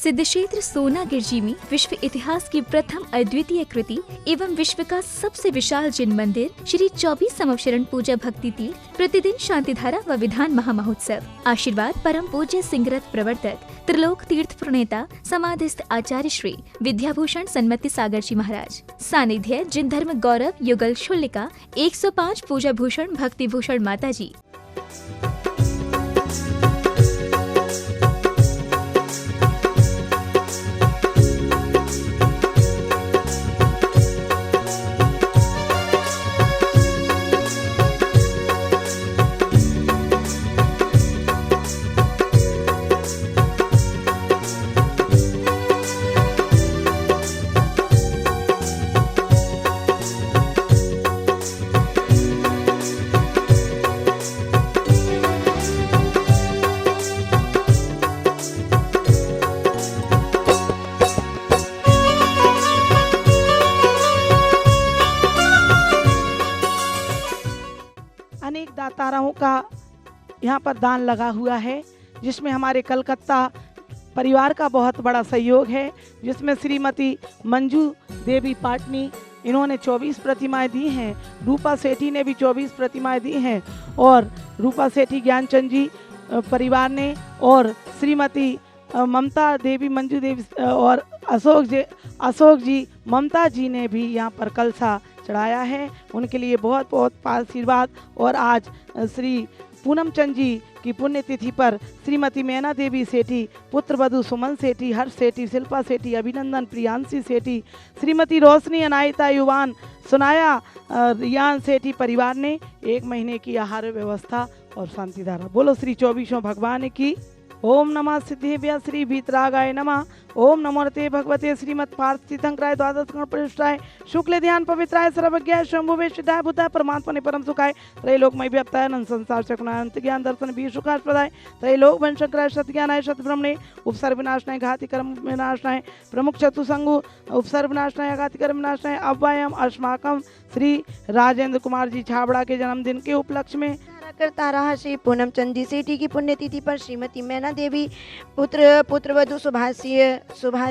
सिद्धक्षेत्र सोनागिरजी में विश्व इतिहास की प्रथम अद्वितीय कृति एवं विश्व का सबसे विशाल जिन मंदिर श्री 24 संवत्सरण पूजा भक्ति तीर्थ प्रतिदिन शांतिधारा व विधान महामहोत्सव। आशीर्वाद परम पूज्य सिंहरथ प्रवर्तक त्रिलोक तीर्थ प्रणेता समाधिस्थ आचार्य श्री विद्याभूषण सन्मति सागर जी महाराज। सानिध्य जिन धर्म गौरव युगल शुल्लिका 105 पूजा भूषण भक्ति भूषण माता जी। अनेक दाताराओं का यहाँ पर दान लगा हुआ है, जिसमें हमारे कलकत्ता परिवार का बहुत बड़ा सहयोग है, जिसमें श्रीमती मंजू देवी पाटनी इन्होंने 24 प्रतिमाएं दी हैं। रूपा सेठी ने भी 24 प्रतिमाएं दी हैं और रूपा सेठी ज्ञानचंद जी परिवार ने, और श्रीमती ममता देवी मंजू देवी और अशोक जी ममता जी ने भी यहाँ पर कलशा चढ़ाया है। उनके लिए बहुत बहुत आशीर्वाद। और आज श्री पूनम चंद जी की पुण्यतिथि पर श्रीमती मैना देवी सेठी, पुत्र वधु सुमन सेठी, हर्ष सेठी, शिल्पा सेठी, अभिनंदन प्रियांशी सेठी, श्रीमती रोशनी अनायता युवान, सुनाया रियान सेठी परिवार ने 1 महीने की आहार व्यवस्था और शांतिधारा। बोलो श्री 24 भगवान की। ओम नमः सिद्धेभ्य श्री वीतरागाय नमः। ओम नमो रते भगवते श्रीमत् पार्थ तीर्थंकराय द्वादश गण प्रतिष्ठाय शुक्ल ध्यान पवित्राय सर्वज्ञाय शंभुवे सिद्धाय बुद्धाय परमात्मने परम सुखाय त्रैलोकमय व्याप्ताय अनंत संसार शकुनाय अनंत ज्ञान दर्शन भी सुखास्पदाय त्रैलोक वंशंकराय सत्ज्ञानाय सतब्रह्मणे उपसर्ग विनाशनाय घाति कर्म विनाशनाय प्रमुख चतुसंगु उपसर्ग विनाशनाय घाति कर्म विनाशनाय अव्ययम अस्माकम श्री राजेंद्र कुमार जी छाबड़ा के जन्मदिन के उपलक्ष्य में करता रहा श्री पूनम चंद जी सेठी की पुण्यतिथि पर श्रीमती मैना देवी, पुत्रवधु सुभाष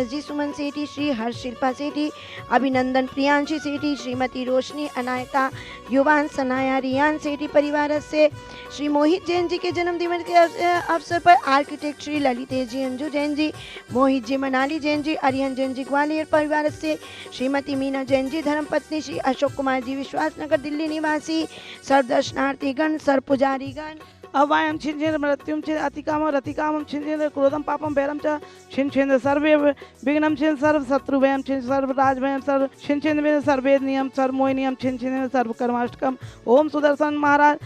जी सुमन सेठी, श्री हर्ष शिल्पा सेठी, अभिनंदन प्रियांशी सेठी, श्रीमती रोशनी अनायता युवान, सनाया रियान सेठी परिवार से श्री मोहित जैन जी के जन्मदिन के अवसर पर आर्किटेक्ट श्री ललितेश जी, अंजू जैन जी, मोहित जी, मनाली जैन जी, अरिहन जैन जी ग्वालियर परिवार से श्रीमती मीना जैन जी धर्मपत्नी, श्री अशोक कुमार जी विश्वासनगर दिल्ली निवासी, सर्वदर्शनार्थीगण, सर्व पुजारीगण, अवायम छिंजेन्द्र मृत्युम छिंद अतिकाम रतिकामम छिंजेन्द्र क्रोधम पापम भैरम च छिंजेन्द्र सर्वे विघ्नम छिंद सर्व शत्रु भयम छिंद सर्व राज भयम सर्व छिंजेन्द्र सर्वेद नियम सर्व मोहि नियम छिंजेन्द्र सर्व कर्माष्टकम। ओम सुदर्शन महाराज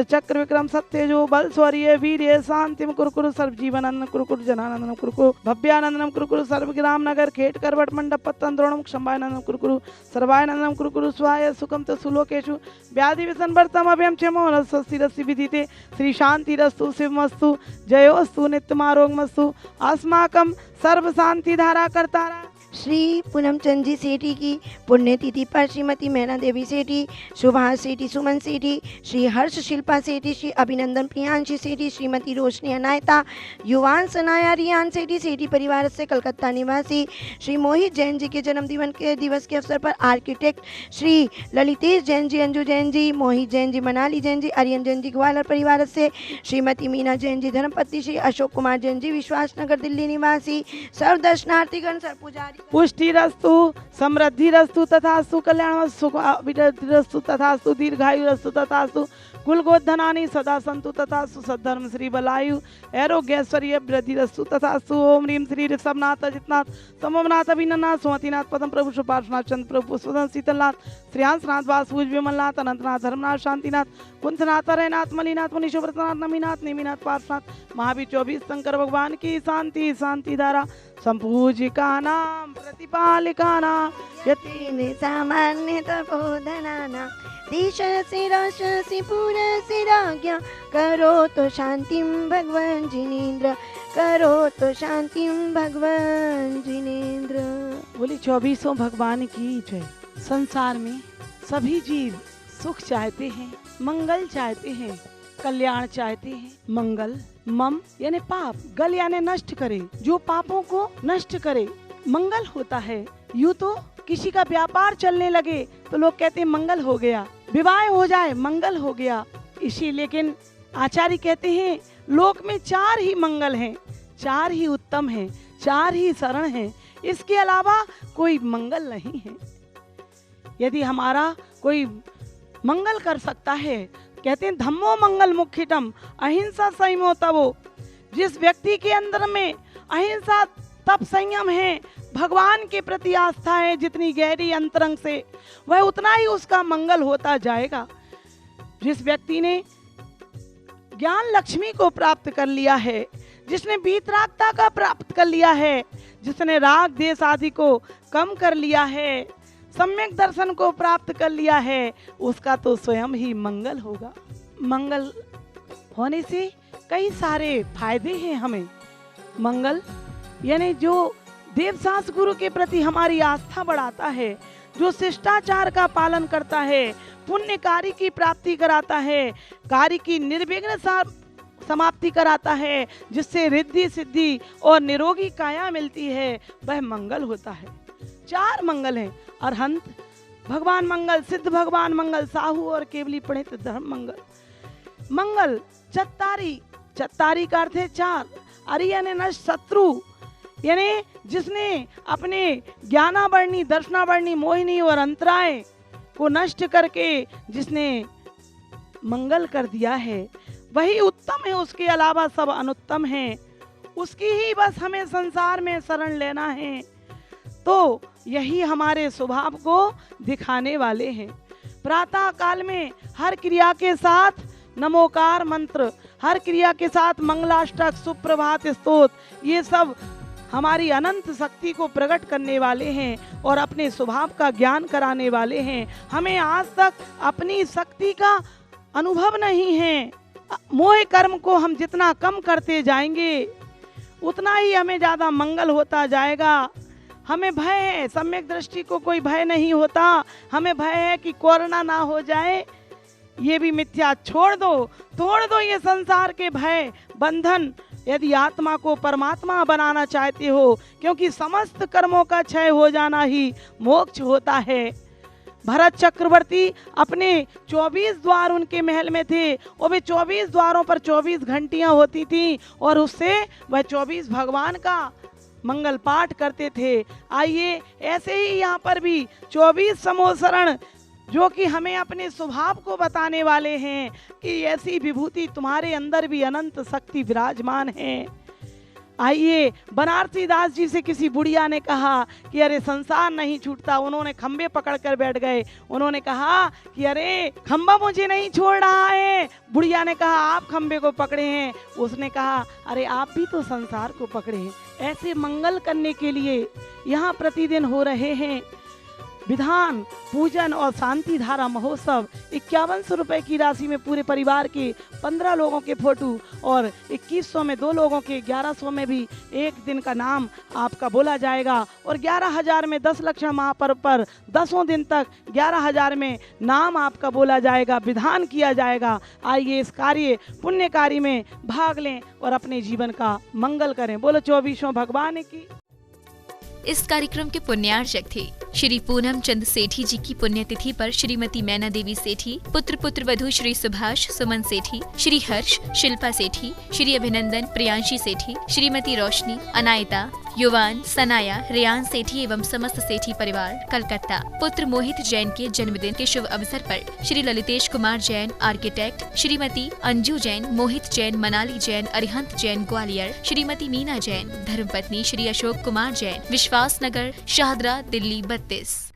चक्र विक्रम सत्यजो बल शौर्य वीर्य शांतिम कुरकुरु सर्व जीवनानंद कुरकुरु जनानंदनम कुरकुरु भव्यानंदनम कुरकुरु सर्व ग्राम नगर खेट करवट मंडप पत्तन द्रोणम क्षमायनंदनम कुरकुरु सर्वायनंदनम कुरकुरु स्वाय सुखम त सुलोकेशु व्याधि व्यसन वर्तम अभयम क्षमो रस्सी रस्सी विदिते श्री शांति रस्तु शिवमस्तु जयोस्तु नित्यमारोगमस्तु अस्माकं सर्व शांति धारा करतारा। श्री पूनम चंद जी सेठी की पुण्यतिथि पर श्रीमती मैना देवी सेठी, सुभाष सेठी सुमन सेठी, श्री हर्ष शिल्पा सेठी, श्री अभिनंदन प्रियांशी सेठी, श्रीमती रोशनी अनायता युवान, सनाया रियान सेठी सेठी परिवार से कलकत्ता निवासी, श्री मोहित जैन जी के जन्मदिन के दिवस के अवसर पर आर्किटेक्ट श्री ललितेश जैन जी, अंजू जैन जी, मोहित जैन जी, मनाली जैन जी, अरियन जैन जी ग्वालियर परिवार से श्रीमती मीना जैन जी धर्मपत्नी, श्री अशोक कुमार जैन जी विश्वासनगर दिल्ली निवासी, सर्व दर्शनार्थीगण, सर्व पुजारी पुष्टि रस्तु समृद्धि रस्तु तथास्तु कल्याण रस्तु तथास्तु दीर्घायु रस्तु तथास्तु कुलगोधनानि सदा संतु तथास्तु सद्धर्म श्री बलायु आरोग्यश्वर्य वृद्धि रस्तु तथास्तु। ओम ह्रीम श्री ऋषभनाथ अजितनाथ सममनाथ अभिननाथ सुमतिनाथ पदम प्रभु सुपार्शनाथ चंद्र प्रभु पुष्पदन शीतलनाथ श्रेयांसनाथ वासुज विमलनाथ अनंतनाथ धर्मनाथ शांतिनाथ कुंथनाथ अरयनाथ मलिनाथ मुनिशुव्रतनाथ नमीनाथ नेमिनाथ पार्शनाथ महावीर 24 शंकर भगवान की शांति शांति धारा संपूजिका नाम प्रतिपालिका नाम यति सामान्य तपोधनाना दिशसि रससि पुरसि राज्ञा करो तो शांतिम भगवान जिनेन्द्र, करो तो शांतिम भगवान जिनेन्द्र। बोली 24 भगवान की जय। संसार में सभी जीव सुख चाहते हैं, मंगल चाहते हैं, कल्याण चाहते हैं। मंगल मम यानी पाप, गल यानी नष्ट करे, जो पापों को नष्ट करे। मंगल होता है। यूँ तो किसी का व्यापार चलने लगे तो लोग कहते हैं मंगल हो गया, विवाह हो जाए मंगल हो गया। इसी लेकिन आचार्य कहते हैं लोक में 4 ही मंगल हैं, 4 ही उत्तम हैं, 4 ही शरण हैं, इसके अलावा कोई मंगल नहीं है। यदि हमारा कोई मंगल कर सकता है, कहते हैं धम्मो मंगल मुख्यतम अहिंसा संयमो तवो। जिस व्यक्ति के अंदर में अहिंसा तप संयम है, भगवान के प्रति आस्था है जितनी गहरी अंतरंग से, वह उतना ही उसका मंगल होता जाएगा। जिस व्यक्ति ने ज्ञान लक्ष्मी को प्राप्त कर लिया है, जिसने वीतरागता का प्राप्त कर लिया है, जिसने राग देश आदि को कम कर लिया है, सम्यक दर्शन को प्राप्त कर लिया है, उसका तो स्वयं ही मंगल होगा। मंगल होने से कई सारे फायदे हैं हमें। मंगल यानी जो देवशास गुरु के प्रति हमारी आस्था बढ़ाता है, जो शिष्टाचार का पालन करता है, पुण्य कार्य की प्राप्ति कराता है, कार्य की निर्विघ्न समाप्ति कराता है, जिससे रिद्धि सिद्धि और निरोगी काया मिलती है, वह मंगल होता है। 4 मंगल हैं, अरहंत भगवान मंगल, सिद्ध भगवान मंगल, साहू और केवली प्रणित धर्म मंगल। मंगल चत्तारी, चत्तारी का अर्थ है 4, अरि यानी नष्ट, शत्रु यानी जिसने अपने ज्ञानावर्णी, दर्शनावर्णी, मोहिनी और अंतराय को नष्ट करके जिसने मंगल कर दिया है, वही उत्तम है, उसके अलावा सब अनुत्तम हैं। उसकी ही बस हमें संसार में शरण लेना है। तो यही हमारे स्वभाव को दिखाने वाले हैं। प्रातः काल में हर क्रिया के साथ नमोकार मंत्र, हर क्रिया के साथ मंगलाष्टक, सुप्रभात स्तोत्र, ये सब हमारी अनंत शक्ति को प्रकट करने वाले हैं और अपने स्वभाव का ज्ञान कराने वाले हैं। हमें आज तक अपनी शक्ति का अनुभव नहीं है। मोह कर्म को हम जितना कम करते जाएंगे उतना ही हमें ज़्यादा मंगल होता जाएगा। हमें भय है, सम्यक दृष्टि को कोई भय नहीं होता। हमें भय है कि कोरोना ना हो जाए, ये भी मिथ्या। छोड़ दो, तोड़ दो ये संसार के भय बंधन, यदि आत्मा को परमात्मा बनाना चाहते हो, क्योंकि समस्त कर्मों का क्षय हो जाना ही मोक्ष होता है। भरत चक्रवर्ती अपने 24 द्वार उनके महल में थे और वे 24 द्वारों पर 24 घंटियां होती थी और उससे वह 24 भगवान का मंगल पाठ करते थे। आइए ऐसे ही यहाँ पर भी 24 समोसरण जो कि हमें अपने स्वभाव को बताने वाले हैं कि ऐसी विभूति तुम्हारे अंदर भी अनंत शक्ति विराजमान है। आइए, बनारसी दास जी से किसी बुढ़िया ने कहा कि अरे संसार नहीं छूटता। उन्होंने खंबे पकड़ कर बैठ गए। उन्होंने कहा कि अरे खंबा मुझे नहीं छोड़ रहा है। बुढ़िया ने कहा आप खंबे को पकड़े हैं। उसने कहा अरे आप भी तो संसार को पकड़े हैं। ऐसे मंगल करने के लिए यहाँ प्रतिदिन हो रहे हैं विधान, पूजन और शांति धारा महोत्सव। 5100 रुपए की राशि में पूरे परिवार के 15 लोगों के फोटो और 2100 में 2 लोगों के, 1100 में भी एक दिन का नाम आपका बोला जाएगा और 11,000 में 10 लक्षण महापर्व पर 10 दिन तक 11,000 में नाम आपका बोला जाएगा, विधान किया जाएगा। आइए इस कार्य पुण्य कार्य में भाग लें और अपने जीवन का मंगल करें। बोलो 24 भगवान की। इस कार्यक्रम के पुण्यार्चक थे श्री पूनम चंद सेठी जी की पुण्यतिथि पर श्रीमती मैना देवी सेठी, पुत्र वधू श्री सुभाष सुमन सेठी, श्री हर्ष शिल्पा सेठी, श्री अभिनंदन प्रियांशी सेठी, श्रीमती रोशनी, अनायता, युवान, सनाया, रियान सेठी एवं समस्त सेठी परिवार कलकत्ता। पुत्र मोहित जैन के जन्मदिन के शुभ अवसर पर श्री ललितेश कुमार जैन आर्किटेक्ट, श्रीमती अंजू जैन, मोहित जैन, मनाली जैन, अरिहंत जैन ग्वालियर, श्रीमती मीना जैन, धर्मपत्नी श्री अशोक कुमार जैन, विश्वास नगर, शाहदरा, दिल्ली 32।